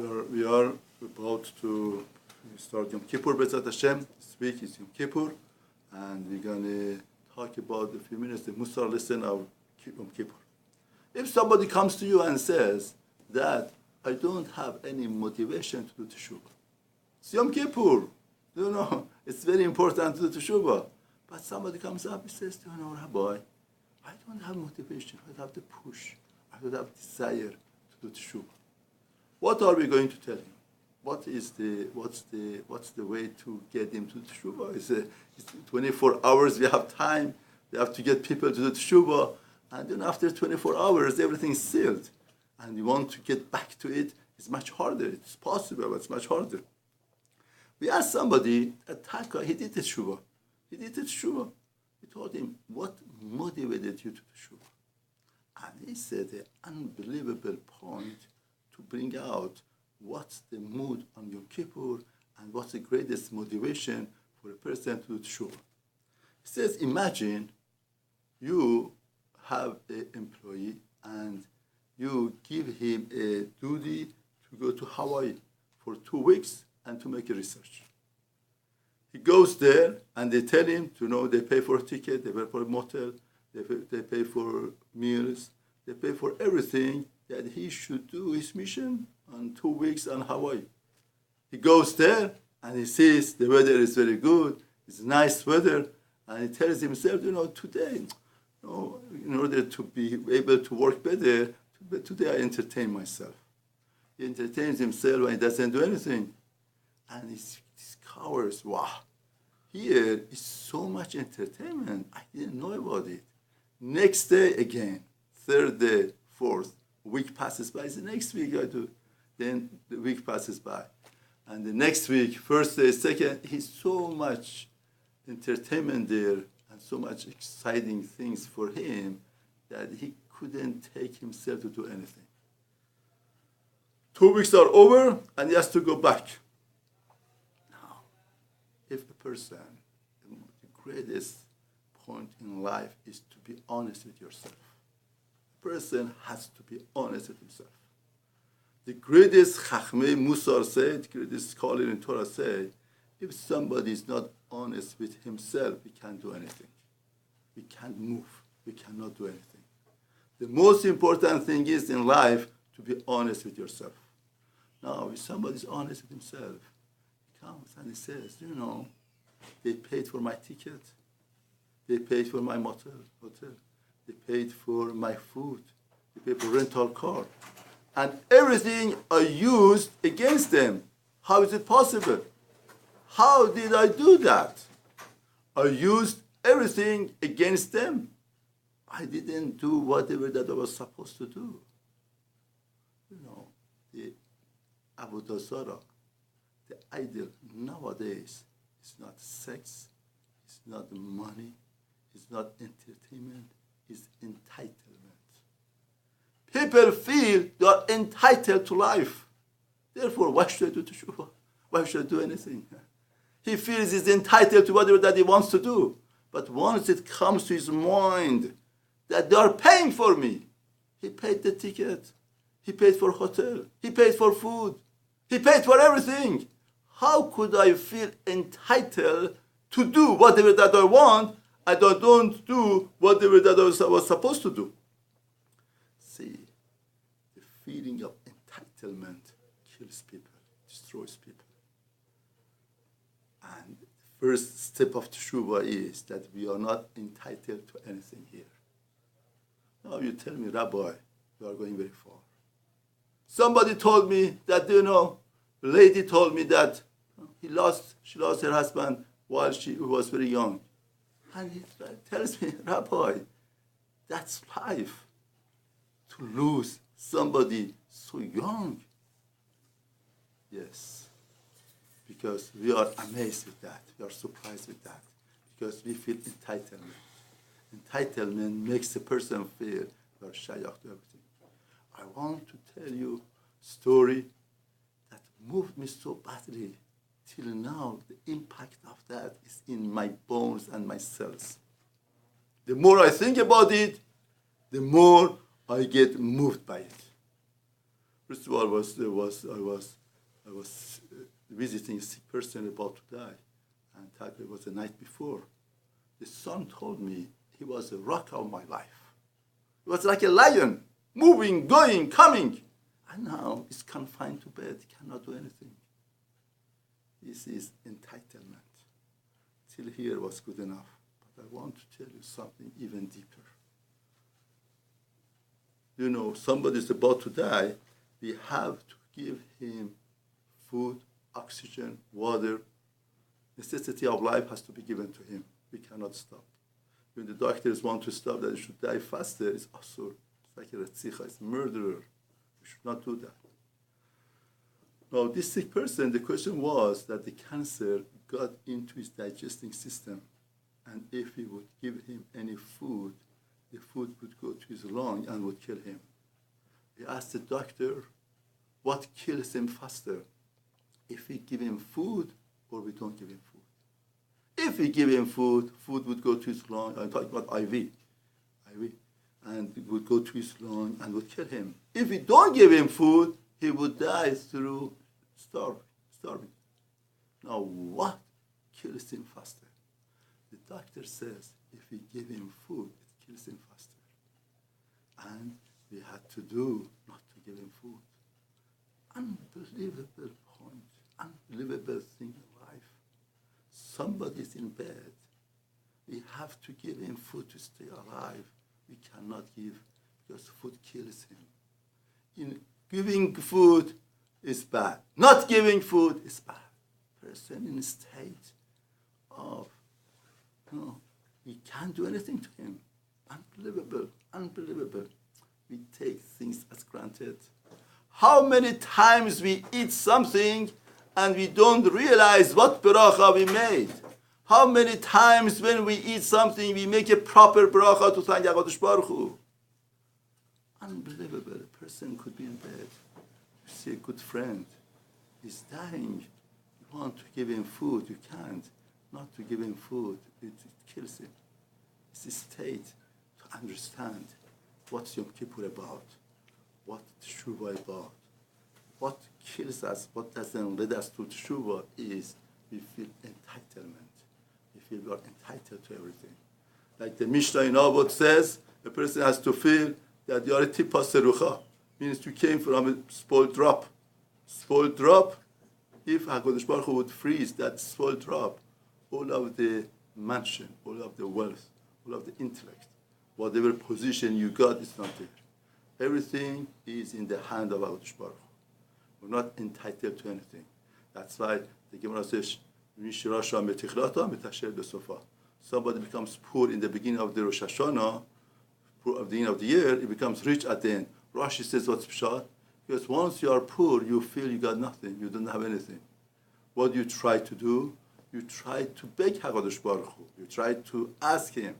We are about to start Yom Kippur, B'ezrat Hashem. This week is Yom Kippur, and we're going to talk about a few minutes the Mussar lesson of Yom Kippur. If somebody comes to you and says that I don't have any motivation to do teshuvah, it's Yom Kippur, it's very important to do teshuvah. But somebody comes up and says, Rabbi, I don't have motivation, I don't have the push, I don't have desire to do teshuvah. What are we going to tell him? What's the way to get him to teshuvah? It's 24 hours we have time. We have to get people to do teshuvah, and then after 24 hours everything's sealed. And you want to get back to it, it's much harder. It's possible, but it's much harder. We asked somebody at Taka, he did teshuvah. We told him, what motivated you to teshuvah? And he said an unbelievable point to bring out what's the mood on Yom Kippur and what's the greatest motivation for a person to do teshuvah. He says, imagine you have an employee and you give him a duty to go to Hawaii for 2 weeks and to make a research. He goes there and they tell him they pay for a ticket, they pay for a motel, they pay for meals, they pay for everything that he should do his mission on 2 weeks on Hawaii. He goes there and he sees the weather is very good, it's nice weather, and he tells himself, today, in order to be able to work better, today I entertain myself. He entertains himself and he doesn't do anything. And he discovers, wow, here is so much entertainment. I didn't know about it. Next day again, third day, fourth, week passes by. The next week I do. Then the week passes by. And the next week, first day, second, he's so much entertainment there and so much exciting things for him that he couldn't take himself to do anything. 2 weeks are over and he has to go back. Now, if a person, the greatest point in life is to be honest with yourself. A person has to be honest with himself. The greatest Chachmei Mussar said, the greatest scholar in Torah say, if somebody is not honest with himself, he can't do anything. We can't move. We cannot do anything. The most important thing is in life to be honest with yourself. Now, if somebody is honest with himself, he comes and he says, they paid for my ticket. They paid for my hotel. They paid for my food. They paid for rental car. And everything I used against them. How is it possible? How did I do that? I used everything against them. I didn't do whatever that I was supposed to do. The Avodah Zarah, the idol nowadays is not sex, it's not money, it's not entertainment, it's entitlement. People feel they are entitled to life. Therefore, why should I do teshuvah? Why should I do anything? He feels he's entitled to whatever that he wants to do. But once it comes to his mind that they are paying for me, he paid the ticket, he paid for hotel, he paid for food, he paid for everything. How could I feel entitled to do whatever that I want and I don't do whatever that I was supposed to do? See, the feeling of entitlement kills people, destroys people. And the first step of teshuvah is that we are not entitled to anything here. Now you tell me, Rabbi, you are going very far. Somebody told me that, a lady told me that she lost her husband while she was very young. And he tells me, Rabbi, that's life. To lose somebody so young. Yes. Because we are amazed with that. We are surprised with that. Because we feel entitlement. Entitlement makes a person feel you are shayach to everything. I want to tell you a story that moved me so badly. Till now, the impact of that is in my bones and my cells. The more I think about it, the more I get moved by it. First of all, I was visiting a sick person about to die, and it was the night before. The son told me he was the rock of my life. He was like a lion, moving, going, coming. And now he's confined to bed, cannot do anything. This is entitlement. Till here was good enough. But I want to tell you something even deeper. You know, somebody is about to die. We have to give him food, oxygen, water. Necessity of life has to be given to him. We cannot stop. When the doctors want to stop that he should die faster, it's asur. It's like a retzicha, it's a murderer. We should not do that. Now, this sick person, the question was that the cancer got into his digesting system. And if we would give him any food, the food would go to his lung and would kill him. We asked the doctor, what kills him faster? If we give him food or we don't give him food? If we give him food, food would go to his lung. I'm talking about IV, and it would go to his lung and would kill him. If we don't give him food, he would die through starving. Now, what kills him faster? The doctor says if we give him food, it kills him faster. And we had to do not to give him food. Unbelievable point, unbelievable thing in life. Somebody's in bed. We have to give him food to stay alive. We cannot give because food kills him. In giving food is bad. Not giving food is bad. Person in a state of, we can't do anything to him. Unbelievable, unbelievable. We take things as granted. How many times we eat something and we don't realize what bracha we made? How many times when we eat something we make a proper bracha to thank HaKadosh Baruch Hu? Unbelievable. A person could be in bed. You see a good friend. He's dying. You want to give him food. You can't. Not to give him food. It kills him. It's a state to understand what's Yom Kippur about. What Teshuvah about. What kills us, what doesn't lead us to Teshuvah is we feel entitlement. We feel we are entitled to everything. Like the Mishnah in Avot says, a person has to feel that you are a tipa serucha. Means you came from a spoiled drop. Spoiled drop, if HaKadosh Baruch Hu would freeze that spoiled drop, all of the mansion, all of the wealth, all of the intellect, whatever position you got is not there. Everything is in the hand of HaKadosh Baruch Hu. We're not entitled to anything. That's why the Gemara says, somebody becomes poor in the beginning of the Rosh Hashanah, poor at the beginning of the year, he becomes rich at the end. Rashi says, what's pshat? Because once you are poor, you feel you got nothing, you don't have anything. What do you try to do? You try to beg HaKadosh Baruch Hu. You try to ask him.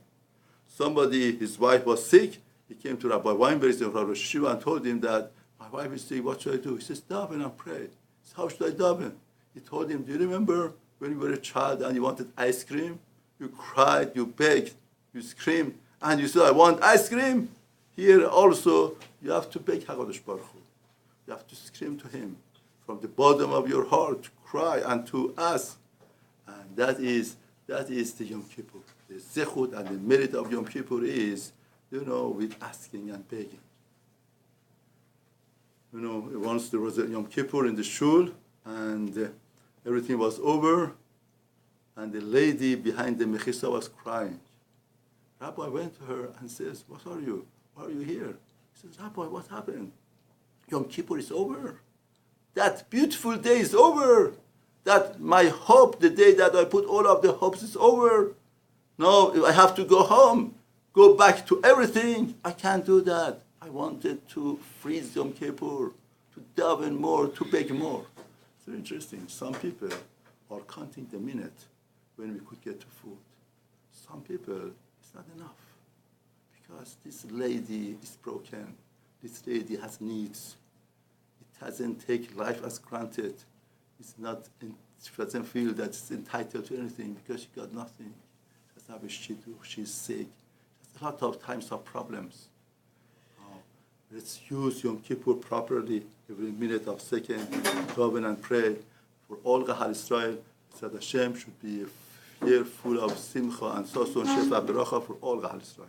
Somebody, his wife was sick, he came to Rabbi Weinberg from Rosh Hashiva and told him that, my wife is sick, what should I do? He says, daven and pray. He says, how should I daven? He told him, do you remember when you were a child and you wanted ice cream? You cried, you begged, you screamed, and you said, I want ice cream. Here also, you have to beg HaKadosh Baruch Hu. You have to scream to him from the bottom of your heart, to cry and to ask. And that is the Yom Kippur. The zechut and the merit of Yom Kippur is, with asking and begging. Once there was a Yom Kippur in the shul, and everything was over, and the lady behind the mechisa was crying. Rabbi went to her and says, what are you? Why are you here? He says, Rabbi, what happened? Yom Kippur is over. That beautiful day is over. That my hope, the day that I put all of the hopes is over. No, I have to go home, go back to everything. I can't do that. I wanted to freeze Yom Kippur, to daven more, to beg more. It's very interesting. Some people are counting the minute when we could get to food. Some people, it's not enough. Because this lady is broken. This lady has needs. It doesn't take life as granted. She doesn't feel that it's entitled to anything because she got nothing. She doesn't have a shidduch, she's sick. There's a lot of times of problems. Let's use Yom Kippur properly, every minute of second, daven and pray for all Kahal Israel, that Hashem should be a year full of simcha and sason, shefa, beracha for all Kahal Israel.